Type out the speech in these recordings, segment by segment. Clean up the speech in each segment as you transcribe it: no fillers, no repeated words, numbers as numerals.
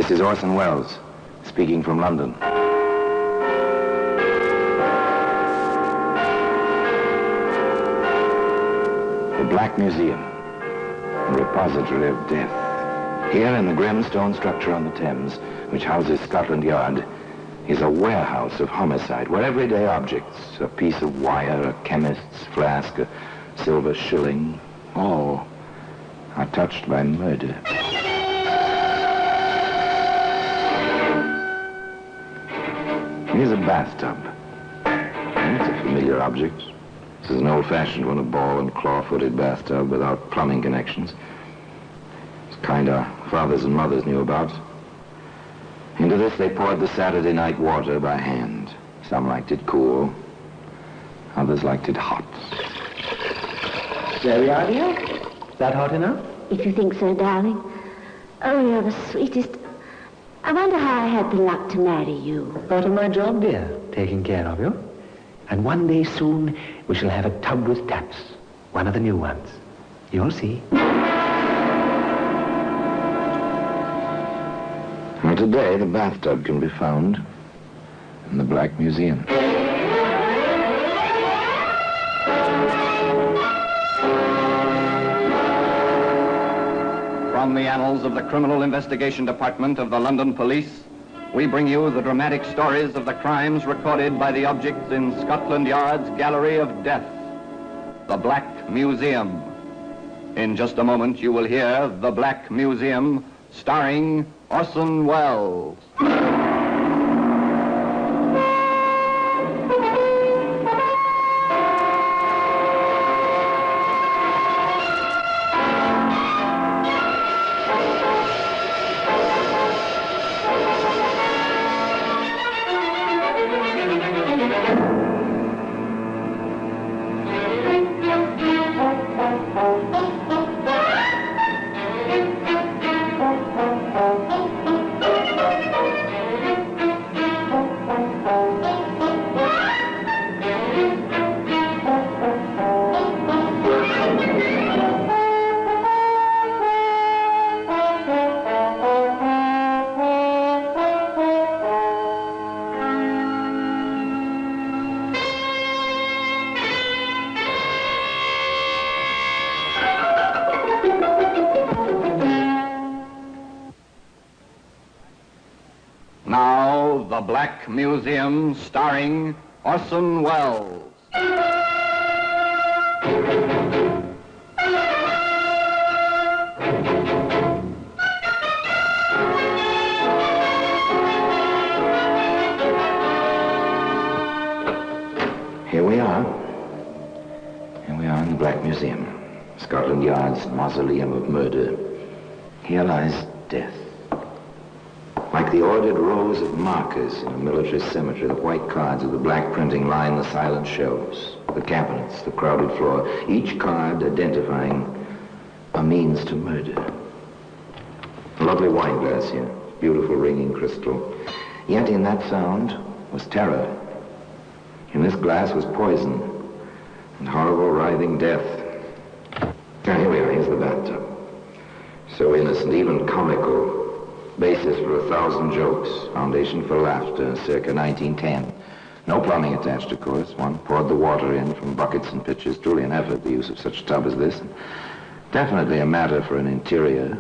This is Orson Welles, speaking from London. The Black Museum, a repository of death. Here in the grim stone structure on the Thames, which houses Scotland Yard, is a warehouse of homicide, where everyday objects, a piece of wire, a chemist's flask, a silver shilling, all are touched by murder. Here's a bathtub. It's a familiar object. This is an old-fashioned one, a ball and claw-footed bathtub without plumbing connections. It's the kind our fathers and mothers knew about. Into this they poured the Saturday night water by hand. Some liked it cool. Others liked it hot. There we are, dear. Is that hot enough? If you think so, darling. Oh, you're the sweetest. I wonder how I had the luck to marry you. Part of my job, dear, taking care of you. And one day soon, we shall have a tub with taps. One of the new ones. You'll see. Well, today, the bathtub can be found in the Black Museum. From the annals of the Criminal Investigation Department of the London Police, we bring you the dramatic stories of the crimes recorded by the objects in Scotland Yard's Gallery of Death, the Black Museum. In just a moment, you will hear The Black Museum, starring Orson Welles. Now, The Black Museum, starring Orson Welles. Here we are. Here we are in the Black Museum, Scotland Yard's mausoleum of murder. Here lies death. Like the ordered rows of markers in a military cemetery, the white cards of the black printing line the silent shelves, the cabinets, the crowded floor, each card identifying a means to murder. A lovely wine glass here, beautiful ringing crystal. Yet in that sound was terror. In this glass was poison and horrible writhing death. Now here we are, here's the bathtub. So innocent, even comical. Basis for 1,000 jokes, foundation for laughter, circa 1910. No plumbing attached, of course. One poured the water in from buckets and pitchers. Truly an effort, the use of such a tub as this. And definitely a matter for an interior,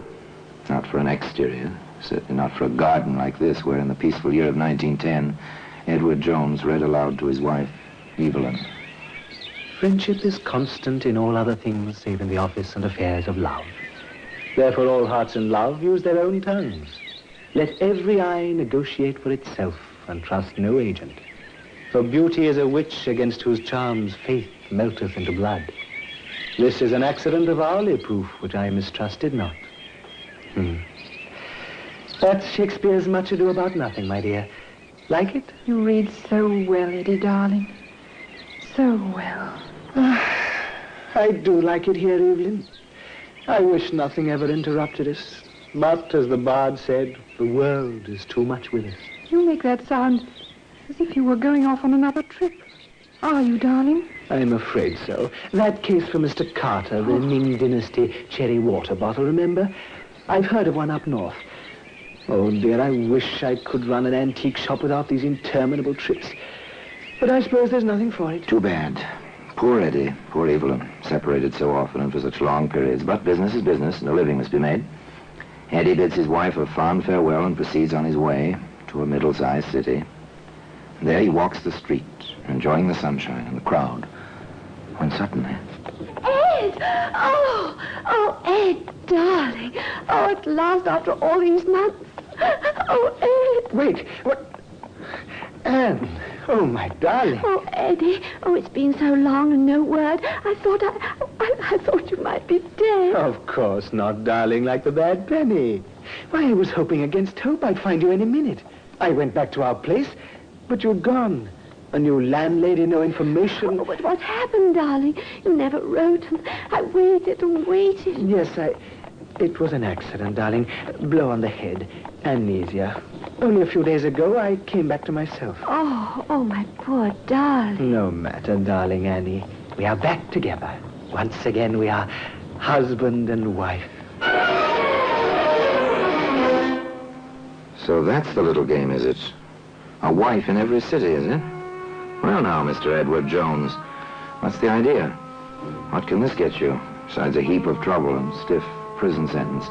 not for an exterior. Certainly not for a garden like this, where in the peaceful year of 1910, Edward Jones read aloud to his wife, Evelyn. Friendship is constant in all other things save in the office and affairs of love. Therefore all hearts in love use their own tongues. Let every eye negotiate for itself and trust no agent. For beauty is a witch against whose charms faith melteth into blood. This is an accident of hourly proof which I mistrusted not. That's Shakespeare's Much Ado About Nothing, my dear. Like it? You read so well, Eddie, darling. So well. I do like it here, Evelyn. I wish nothing ever interrupted us. But, as the bard said, the world is too much with us. You make that sound as if you were going off on another trip. Are you, darling? I'm afraid so. That case for Mr. Carter, the Ming Dynasty cherry water bottle, remember? I've heard of one up north. Oh, dear, I wish I could run an antique shop without these interminable trips. But I suppose there's nothing for it. Too bad. Poor Eddie, poor Evelyn, separated so often and for such long periods. But business is business, and a living must be made. Eddie bids his wife a fond farewell and proceeds on his way to a middle-sized city. And there he walks the street, enjoying the sunshine and the crowd, when suddenly... Ed! Oh, Ed, darling. Oh, at last, after all these months. Oh, Ed. Wait, what? Anne, oh, my darling. Oh, Eddie. Oh, it's been so long and no word. I thought you might be dead. Of course not, darling, like the bad penny. Why, I was hoping against hope I'd find you any minute. I went back to our place, but you'd gone. A new landlady, no information. Oh, but what happened, darling? You never wrote, and I waited and waited. Yes, it was an accident, darling. Blow on the head. Amnesia. Only a few days ago, I came back to myself. Oh, my poor darling. No matter, darling Annie. We are back together. Once again, we are husband and wife. So that's the little game, is it? A wife in every city, is it? Well, now, Mr. Edward Jones, what's the idea? What can this get you, besides a heap of trouble and stiff prison sentence?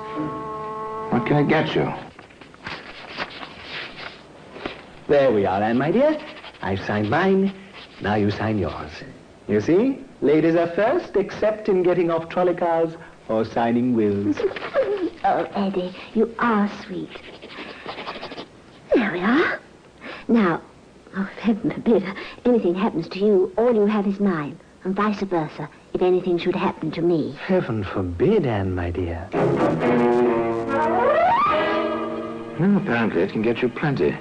What can it get you? There we are, Anne, my dear. I've signed mine. Now you sign yours. You see? Ladies are first, except in getting off trolley cars or signing wills. Oh, Eddie, you are sweet. There we are. Now, oh, heaven forbid, anything happens to you, all you have is mine, and vice versa, if anything should happen to me. Heaven forbid, Anne, my dear. Well, apparently it can get you plenty.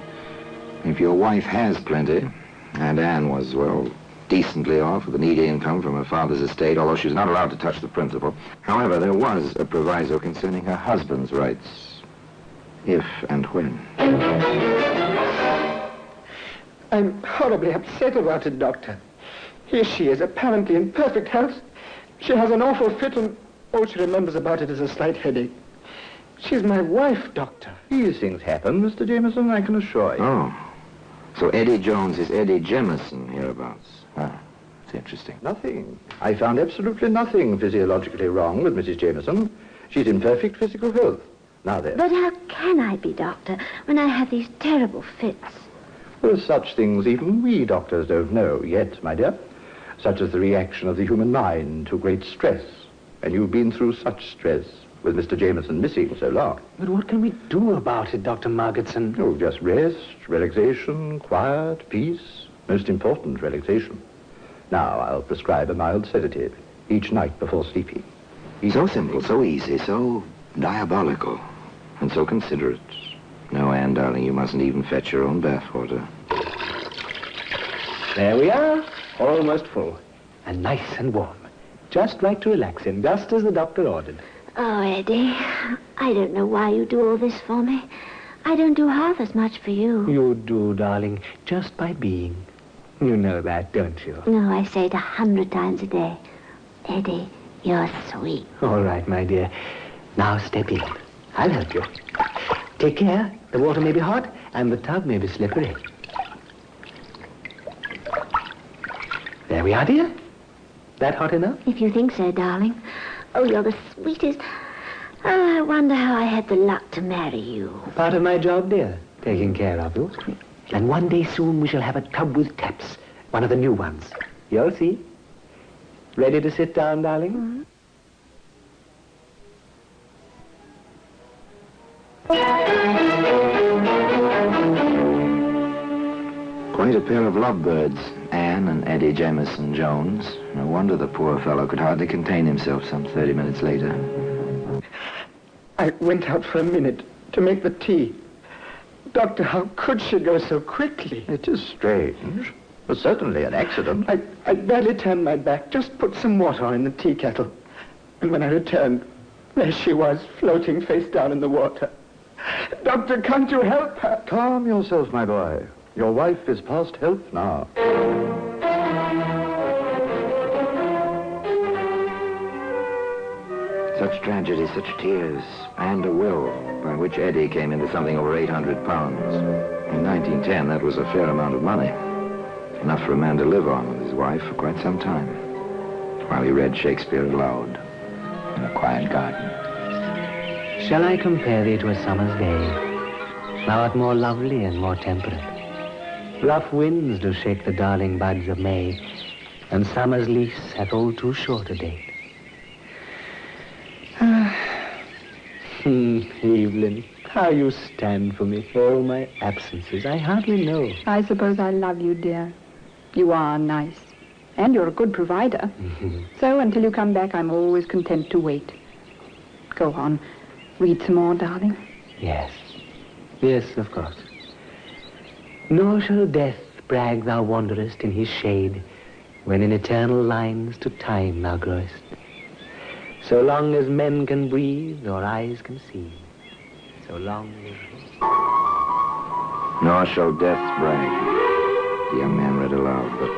If your wife has plenty, and Anne was, well, decently off with an needy income from her father's estate, although she was not allowed to touch the principal. However, there was a proviso concerning her husband's rights, if and when. I'm horribly upset about it, Doctor. Here she is, apparently in perfect health. She has an awful fit, and all she remembers about it is a slight headache. She's my wife, Doctor. These things happen, Mr. Jameson, I can assure you. Oh. So Eddie Jones is Eddie Jemison hereabouts. Ah, it's interesting. Nothing. I found absolutely nothing physiologically wrong with Mrs. Jameson. She's in perfect physical health. Now then. But how can I be, Doctor, when I have these terrible fits? There are such things even we doctors don't know yet, my dear. Such as the reaction of the human mind to great stress. And you've been through such stress with Mr. Jameson missing so long. But what can we do about it, Dr. Margetson? Oh, just rest, relaxation, quiet, peace. Most important, relaxation. Now, I'll prescribe a mild sedative each night before sleeping. So simple, so easy, so diabolical, and so considerate. No, Anne, darling, you mustn't even fetch your own bathwater. There we are, almost full, and nice and warm. Just right to relax in, just as the doctor ordered. Oh, Eddie, I don't know why you do all this for me. I don't do half as much for you. You do, darling, just by being. You know that, don't you? No, I say it 100 times a day. Eddie, you're sweet. All right, my dear. Now step in. I'll help you. Take care. The water may be hot, and the tub may be slippery. There we are, dear. That hot enough? If you think so, darling. Oh, you're the sweetest. Oh, I wonder how I had the luck to marry you. Part of my job, dear. Taking care of you. And one day soon we shall have a tub with taps. One of the new ones. You'll see. Ready to sit down, darling? Mm-hmm. Quite a pair of lovebirds, Anne and Eddie Jemison Jones. No wonder the poor fellow could hardly contain himself some 30 minutes later. I went out for a minute to make the tea. Doctor, how could she go so quickly? It is strange, but certainly an accident. I barely turned my back, just put some water on in the tea kettle. And when I returned, there she was, floating face down in the water. Doctor, can't you help her? Calm yourself, my boy. Your wife is past help now. Such tragedy, such tears, and a will by which Eddie came into something over 800 pounds. In 1910, that was a fair amount of money. Enough for a man to live on with his wife for quite some time, while he read Shakespeare aloud in a quiet garden. Shall I compare thee to a summer's day? Thou art more lovely and more temperate. Rough winds do shake the darling buds of May, and summer's lease hath all too short a date. Evelyn, how you stand for me for all my absences, I hardly know. I suppose I love you, dear. You are nice. And you're a good provider. So until you come back, I'm always content to wait. Go on. Read some more, darling. Yes. Yes, of course. Nor shall death brag thou wanderest in his shade, when in eternal lines to time thou growest. So long as men can breathe or eyes can see, so long live he. Nor shall death brag, the young man read aloud, but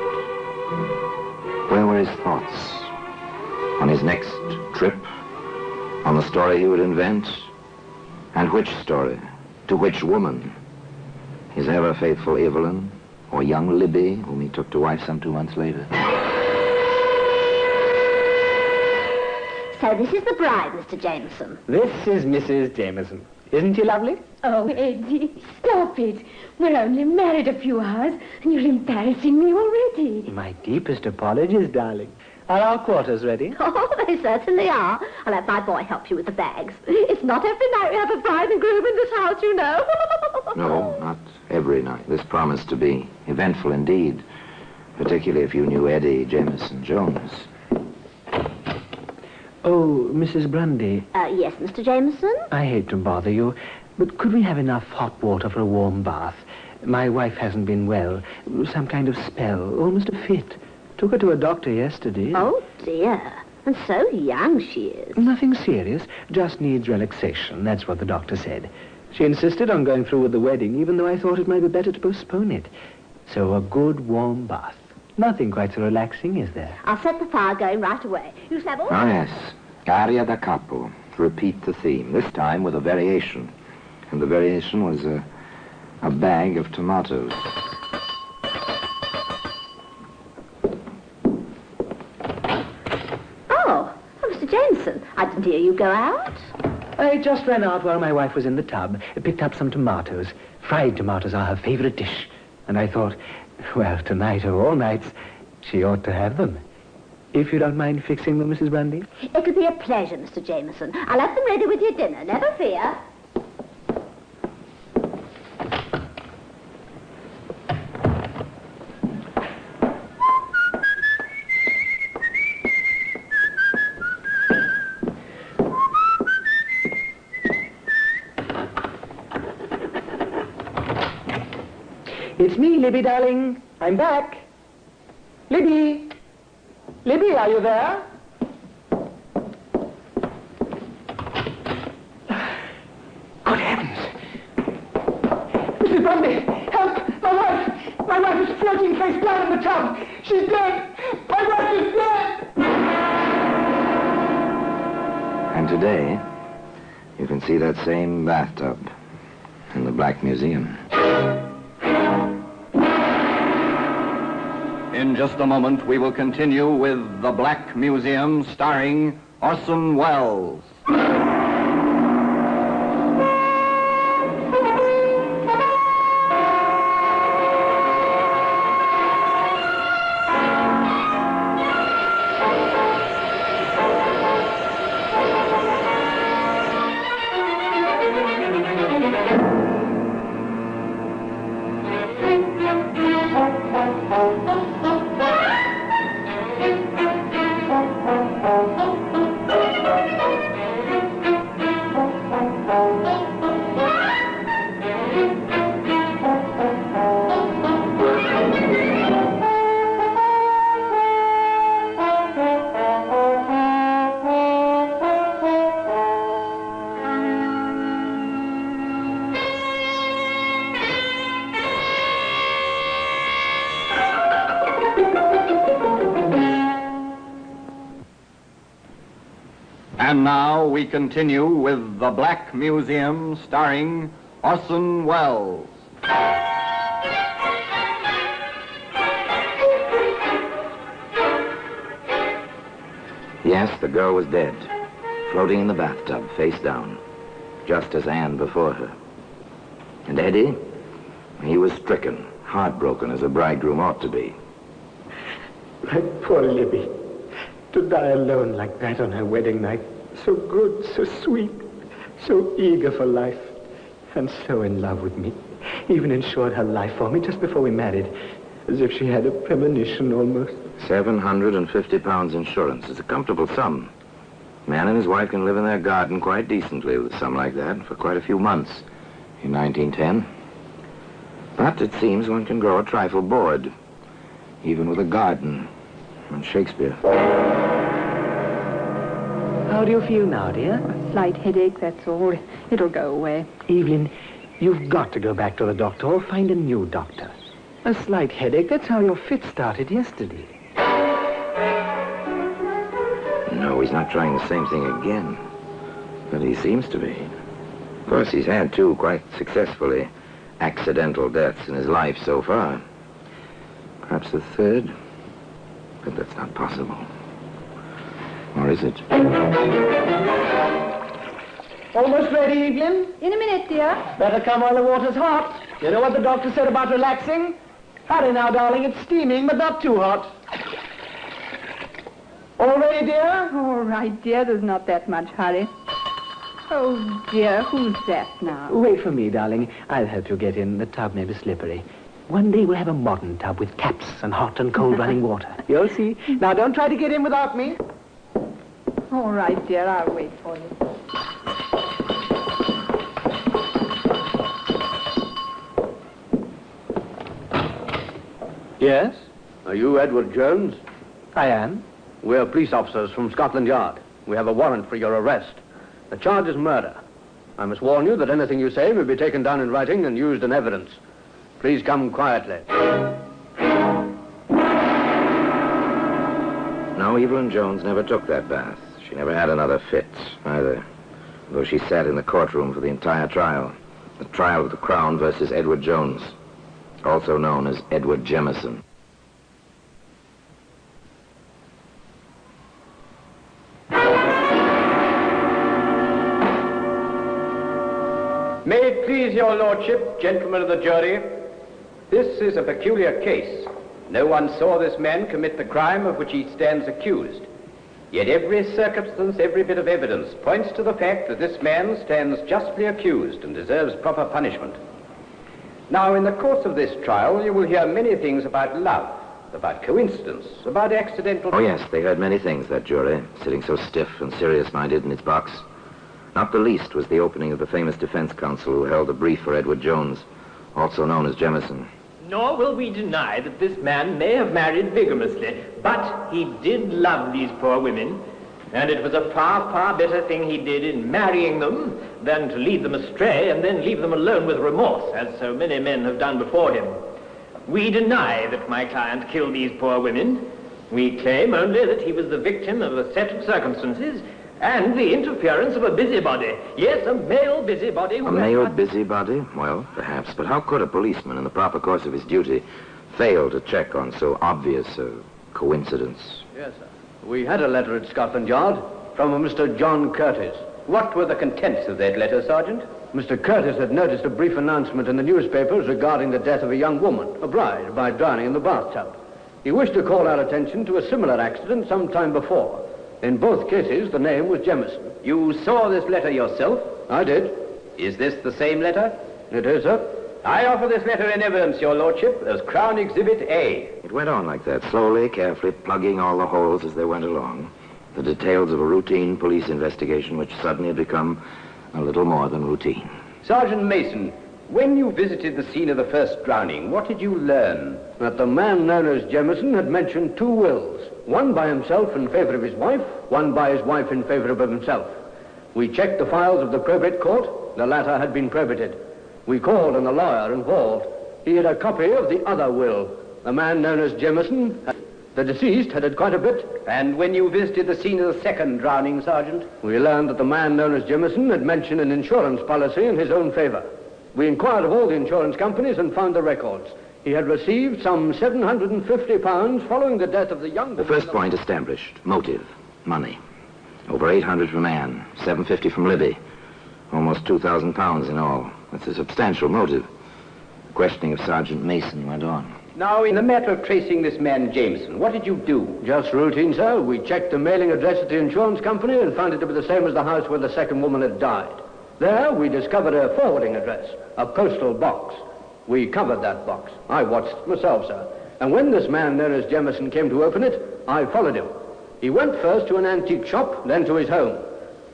where were his thoughts? On his next trip? On the story he would invent? And which story? To which woman? His ever-faithful Evelyn, or young Libby, whom he took to wife some 2 months later? So this is the bride, Mr. Jameson. This is Mrs. Jameson. Isn't she lovely? Oh, Eddie, stop it. We're only married a few hours, and you're embarrassing me already. My deepest apologies, darling. Are our quarters ready? Oh, they certainly are. I'll let my boy help you with the bags. It's not every night we have a bride and groom in this house, you know. No, not every night. This promised to be eventful indeed, particularly if you knew Eddie Jameson Jones. Oh, Mrs. Grundy. Yes, Mr. Jameson? I hate to bother you, but could we have enough hot water for a warm bath? My wife hasn't been well. Some kind of spell, almost a fit. Took her to a doctor yesterday. Oh, dear. And so young she is. Nothing serious, just needs relaxation. That's what the doctor said. She insisted on going through with the wedding, even though I thought it might be better to postpone it. So a good warm bath. Nothing quite so relaxing, is there? I'll set the fire going right away. You shall have all... Oh, yes. Aria da capo. Repeat the theme, this time with a variation. And the variation was a bag of tomatoes. Oh, Mr. Jameson, I didn't hear you go out. I just ran out while my wife was in the tub, picked up some tomatoes. Fried tomatoes are her favorite dish. And I thought, well, tonight or all nights, she ought to have them. If you don't mind fixing them, Mrs. Grundy. It'll be a pleasure, Mr. Jameson. I'll have them ready with your dinner, never fear. It's me, Libby, darling. I'm back. Libby! Libby, are you there? Good heavens! Mrs. Grundy, help! My wife! My wife is floating face down in the tub! She's dead! My wife is dead! And today, you can see that same bathtub in the Black Museum. In just a moment, we will continue with The Black Museum, starring Orson Welles. And now we continue with The Black Museum, starring Orson Welles. Yes, the girl was dead, floating in the bathtub, face down, just as Anne before her. And Eddie, he was stricken, heartbroken as a bridegroom ought to be. My poor Libby, to die alone like that on her wedding night. So good, so sweet, so eager for life, and so in love with me. Even insured her life for me just before we married, as if she had a premonition almost. 750 pounds insurance is a comfortable sum. Man and his wife can live in their garden quite decently with a sum like that for quite a few months in 1910. But it seems one can grow a trifle bored, even with a garden and Shakespeare. How do you feel now, dear? A slight headache, that's all. It'll go away. Evelyn, you've got to go back to the doctor or find a new doctor. A slight headache, that's how your fit started yesterday. No, he's not trying the same thing again. But he seems to be. Of course, he's had two quite successfully accidental deaths in his life so far. Perhaps the third, but that's not possible. Or is it? Almost ready, Evelyn? In a minute, dear. Better come while the water's hot. You know what the doctor said about relaxing? Hurry now, darling. It's steaming, but not too hot. All ready, dear? All right, dear. There's not that much hurry. Oh, dear. Who's that now? Wait for me, darling. I'll help you get in. The tub may be slippery. One day we'll have a modern tub with taps and hot and cold running water. You'll see. Now, don't try to get in without me. All right, dear. I'll wait for you. Yes? Are you Edward Jones? I am. We're police officers from Scotland Yard. We have a warrant for your arrest. The charge is murder. I must warn you that anything you say may be taken down in writing and used in evidence. Please come quietly. No, Evelyn Jones never took that bath. She never had another fit, either. Though she sat in the courtroom for the entire trial. The trial of the Crown versus Edward Jones, also known as Edward Jemison. May it please your lordship, gentlemen of the jury, this is a peculiar case. No one saw this man commit the crime of which he stands accused. Yet every circumstance, every bit of evidence points to the fact that this man stands justly accused and deserves proper punishment. Now, in the course of this trial, you will hear many things about love, about coincidence, about accidental... Oh, yes, they heard many things, that jury, sitting so stiff and serious-minded in its box. Not the least was the opening of the famous defense counsel who held a brief for Edward Jones, also known as Jemison. Nor will we deny that this man may have married vigorously, but he did love these poor women, and it was a far, far better thing he did in marrying them than to lead them astray and then leave them alone with remorse, as so many men have done before him. We deny that my client killed these poor women. We claim only that he was the victim of a set of circumstances and the interference of a busybody. Yes, a male busybody. A male busybody? Well, perhaps. But how could a policeman, in the proper course of his duty, fail to check on so obvious a coincidence? Yes, sir. We had a letter at Scotland Yard from a Mr. John Curtis. What were the contents of that letter, Sergeant? Mr. Curtis had noticed a brief announcement in the newspapers regarding the death of a young woman, a bride, by drowning in the bathtub. He wished to call our attention to a similar accident some time before. In both cases, the name was Jemison. You saw this letter yourself? I did. Is this the same letter? It is, sir. I offer this letter in evidence, your lordship, as Crown Exhibit A. It went on like that, slowly, carefully, plugging all the holes as they went along. The details of a routine police investigation which suddenly had become a little more than routine. Sergeant Mason, when you visited the scene of the first drowning, what did you learn? That the man known as Jemison had mentioned two wills. One by himself in favor of his wife, one by his wife in favor of himself. We checked the files of the probate court. The latter had been probated. We called on the lawyer involved. He had a copy of the other will. The man known as Jemison The deceased had quite a bit. And when you visited the scene of the second drowning, Sergeant? We learned that the man known as Jemison had mentioned an insurance policy in his own favor. We inquired of all the insurance companies and found the records. He had received some £750 following the death of the young... The first point established. Motive. Money. Over 800 from Anne, 750 from Libby. Almost £2,000 in all. That's a substantial motive. The questioning of Sergeant Mason went on. Now, in the matter of tracing this man Jameson, what did you do? Just routine, sir. We checked the mailing address at the insurance company and found it to be the same as the house where the second woman had died. There, we discovered a forwarding address, a postal box. We covered that box. I watched it myself, sir. And when this man known as Jemison came to open it, I followed him. He went first to an antique shop, then to his home.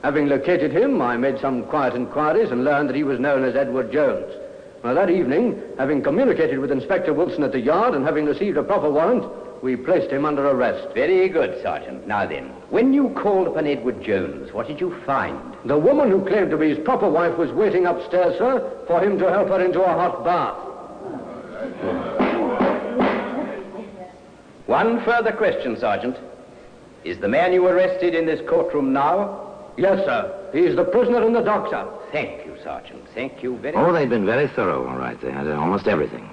Having located him, I made some quiet inquiries and learned that he was known as Edward Jones. Now, that evening, having communicated with Inspector Wilson at the yard and having received a proper warrant, we placed him under arrest. Very good, Sergeant. Now then, when you called upon Edward Jones, what did you find? The woman who claimed to be his proper wife was waiting upstairs, sir, for him to help her into a hot bath. One further question, Sergeant. Is the man you arrested in this courtroom now? Yes, sir. He's the prisoner in the dock, sir. Thank you, Sergeant. Thank you very much. Oh, they'd been very thorough, all right. They had almost everything.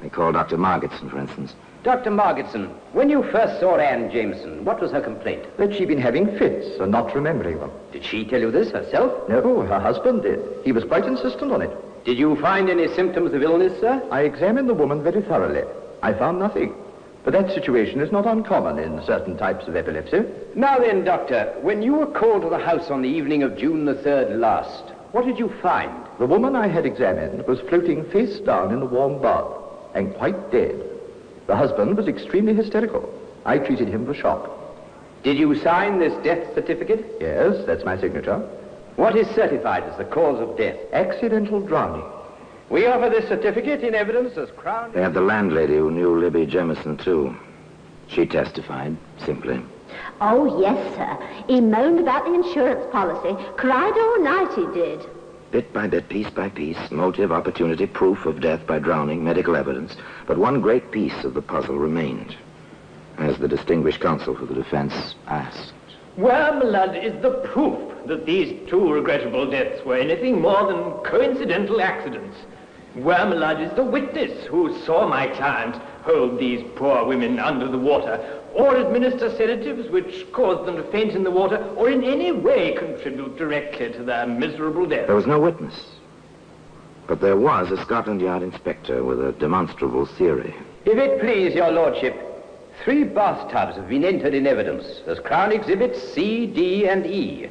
They called Dr. Margetson, for instance. Dr. Margetson, when you first saw Anne Jameson, what was her complaint? That she'd been having fits and not remembering them. Did she tell you this herself? No, her husband did. He was quite insistent on it. Did you find any symptoms of illness, sir? I examined the woman very thoroughly. I found nothing. But that situation is not uncommon in certain types of epilepsy. Now then, Doctor, when you were called to the house on the evening of June the 3rd last, what did you find? The woman I had examined was floating face down in the warm bath and quite dead. The husband was extremely hysterical. I treated him for shock. Did you sign this death certificate? Yes, that's my signature. What is certified as the cause of death? Accidental drowning. We offer this certificate in evidence as Crown... They had the landlady who knew Libby Jemison, too. She testified, simply. Oh, yes, sir. He moaned about the insurance policy. Cried all night, he did. Bit by bit, piece by piece, motive, opportunity, proof of death by drowning, medical evidence. But one great piece of the puzzle remained, as the distinguished counsel for the defense asked. Where, my lad, is the proof that these two regrettable deaths were anything more than coincidental accidents? Where, my lad, is the witness who saw my client hold these poor women under the water, or administer sedatives which caused them to faint in the water, or in any way contribute directly to their miserable death? There was no witness. But there was a Scotland Yard inspector with a demonstrable theory. If it please your lordship, 3 bathtubs have been entered in evidence as Crown Exhibits C, D, and E.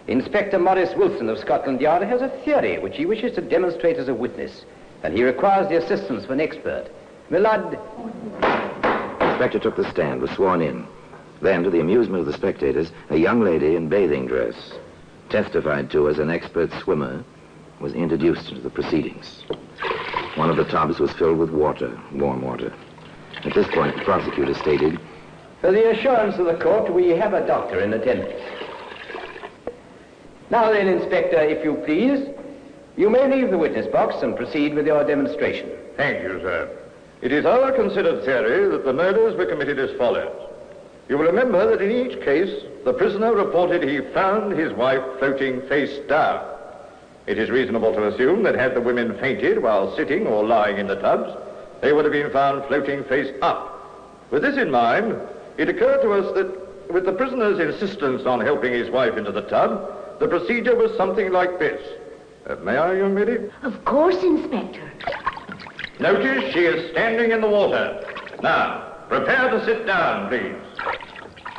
Inspector Maurice Wilson of Scotland Yard has a theory which he wishes to demonstrate as a witness, and he requires the assistance of an expert. My lord... The inspector took the stand, was sworn in. Then, to the amusement of the spectators, a young lady in bathing dress, testified to as an expert swimmer, was introduced into the proceedings. One of the tubs was filled with water, warm water. At this point, the prosecutor stated, For the assurance of the court, we have a doctor in attendance. Now then, Inspector, if you please, you may leave the witness box and proceed with your demonstration. Thank you, sir. It is our considered theory that the murders were committed as follows. You will remember that in each case, the prisoner reported he found his wife floating face down. It is reasonable to assume that had the women fainted while sitting or lying in the tubs, they would have been found floating face up. With this in mind, it occurred to us that with the prisoner's insistence on helping his wife into the tub, the procedure was something like this. May I, young lady? Of course, Inspector. Notice she is standing in the water. Now, prepare to sit down, please.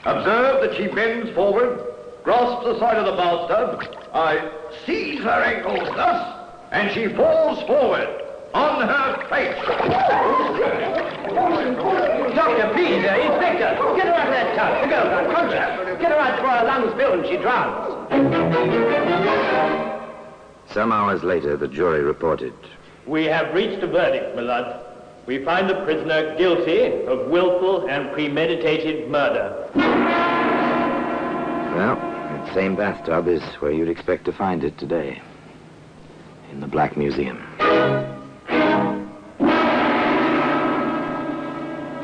Observe that she bends forward, grasps the side of the bathtub. I seize her ankles thus, and she falls forward on her face. Doctor, please, Inspector, get her out of that tub. The girl's unconscious. Get her out before her lungs fill and she drowns. Some hours later, the jury reported. We have reached a verdict, my lord. We find the prisoner guilty of willful and premeditated murder. Well, that same bathtub is where you'd expect to find it today. In the Black Museum.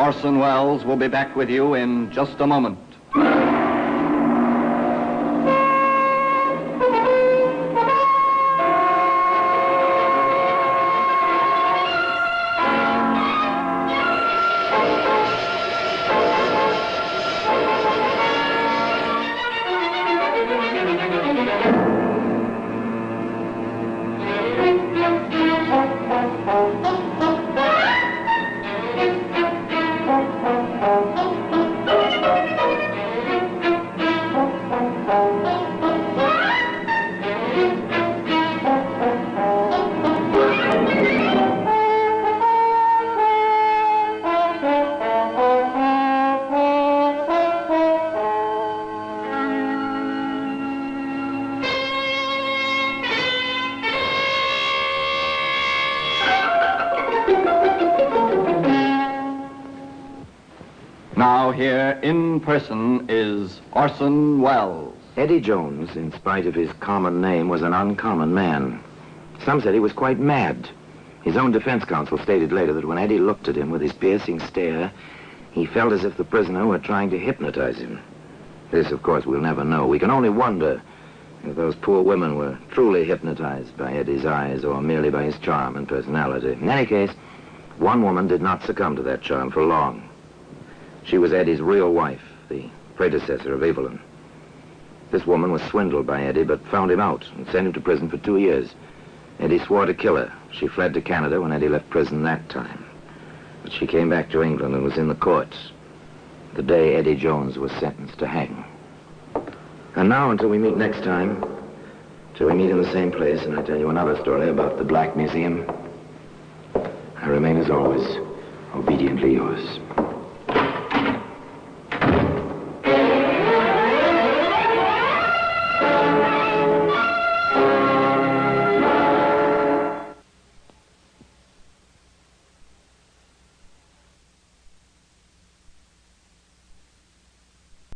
Orson Welles will be back with you in just a moment. Now here in person is Orson Welles. Eddie Jones, in spite of his common name, was an uncommon man. Some said he was quite mad. His own defense counsel stated later that when Eddie looked at him with his piercing stare, he felt as if the prisoner were trying to hypnotize him. This, of course, we'll never know. We can only wonder if those poor women were truly hypnotized by Eddie's eyes or merely by his charm and personality. In any case, one woman did not succumb to that charm for long. She was Eddie's real wife, the predecessor of Evelyn. This woman was swindled by Eddie, but found him out and sent him to prison for 2 years. Eddie swore to kill her. She fled to Canada when Eddie left prison that time. But she came back to England and was in the courts the day Eddie Jones was sentenced to hang. And now, until we meet next time, till we meet in the same place and I tell you another story about the Black Museum, I remain, as always, obediently yours.